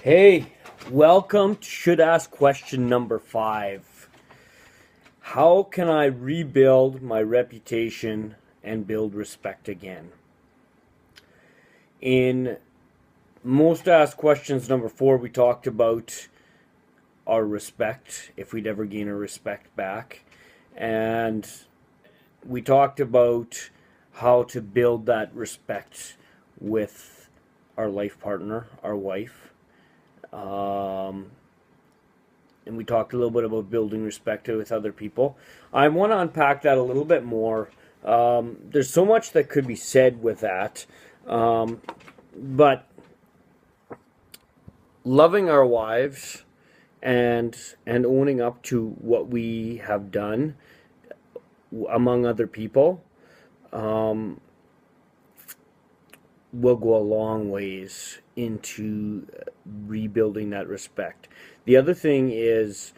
Hey, welcome to Should Ask question number 5. How can I rebuild my reputation and build respect again? In most asked questions number 4, we talked about our respect, if we'd ever gain our respect back. And we talked about how to build that respect with our life partner, our wife. Um, and we talked a little bit about building respect with other people. I want to unpack that a little bit more. There's so much that could be said with that, but loving our wives and owning up to what we have done among other people will go a long ways into rebuilding that respect. The other thing is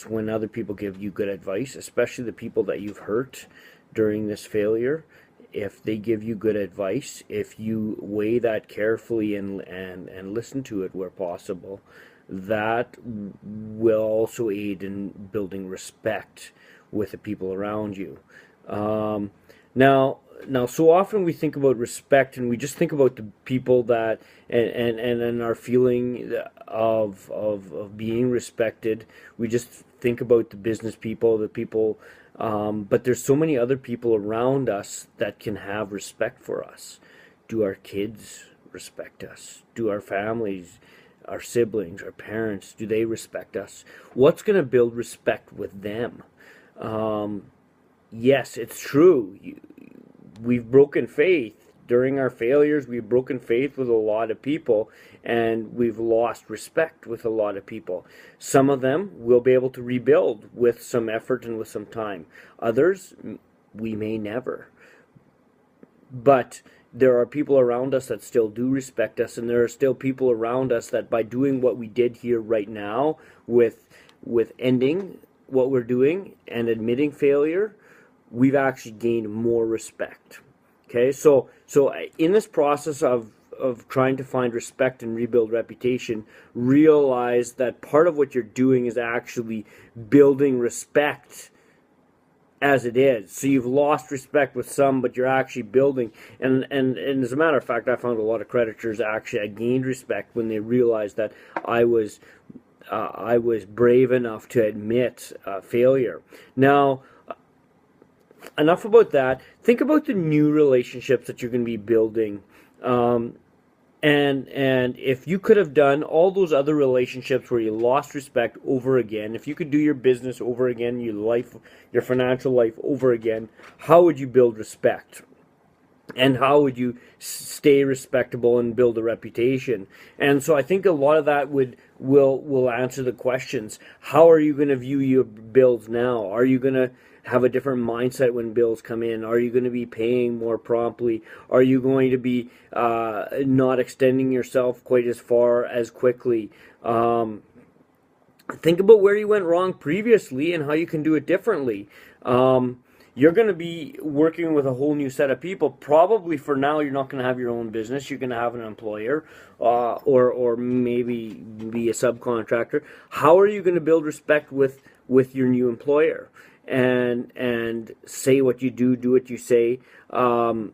when other people give you good advice, especially the people that you've hurt during this failure. If they give you good advice, if you weigh that carefully and listen to it where possible, that will also aid in building respect with the people around you. Um, now, so often we think about respect, and we just think about the people that and our feeling of being respected. We just think about the business people, the people, but there's so many other people around us that can have respect for us. Do our kids respect us? Do our families, our siblings, our parents, do they respect us? What's going to build respect with them? Um, yes, it's true. We've broken faith during our failures. We've broken faith with a lot of people, and we've lost respect with a lot of people. Some of them we'll be able to rebuild with some effort and with some time. Others, we may never. But there are people around us that still do respect us, and there are still people around us that, by doing what we did here right now, with ending what we're doing and admitting failure, we've actually gained more respect. Okay, so in this process of trying to find respect and rebuild reputation, realize that part of what you're doing is actually building respect as it is. So you've lost respect with some, but you're actually building. And as a matter of fact, I found a lot of creditors actually I gained respect when they realized that I was brave enough to admit failure. Now, enough about that. Think about the new relationships that you're going to be building. Um, and if you could have done all those other relationships where you lost respect over again, if you could do your business over again, your financial life over again, how would you build respect? And how would you stay respectable and build a reputation? And so I think a lot of that will answer the questions. How are you going to view your bills now? Are you going to have a different mindset when bills come in? Are you going to be paying more promptly? Are you going to be not extending yourself quite as far as quickly? Think about where you went wrong previously and how you can do it differently. You're going to be working with a whole new set of people. Probably for now, you're not going to have your own business. You're going to have an employer, or maybe be a subcontractor. How are you going to build respect with your new employer, and say what you do what you say, and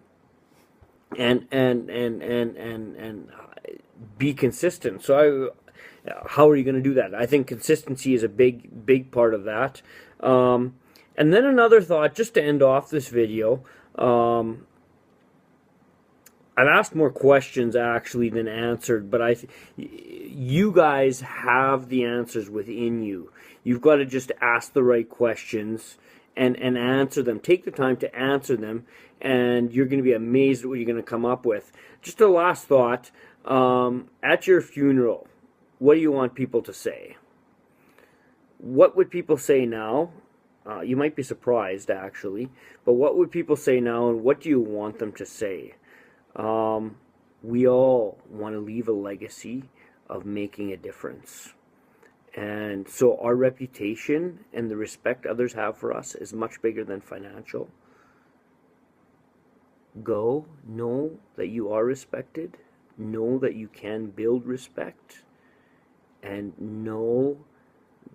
be consistent. How are you going to do that? I think consistency is a big part of that. And then another thought, just to end off this video. I've asked more questions actually than answered, but you guys have the answers within you. You've got to just ask the right questions and answer them. Take the time to answer them, and you're going to be amazed at what you're going to come up with. Just a last thought. At your funeral, what do you want people to say? What would people say now? You might be surprised, actually, but what would people say now, and what do you want them to say? We all want to leave a legacy of making a difference. And so our reputation and the respect others have for us is much bigger than financial. Go, know that you are respected, know that you can build respect, and know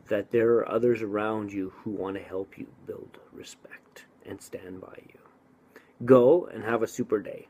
that there are others around you who want to help you build respect and stand by you. Go and have a super day.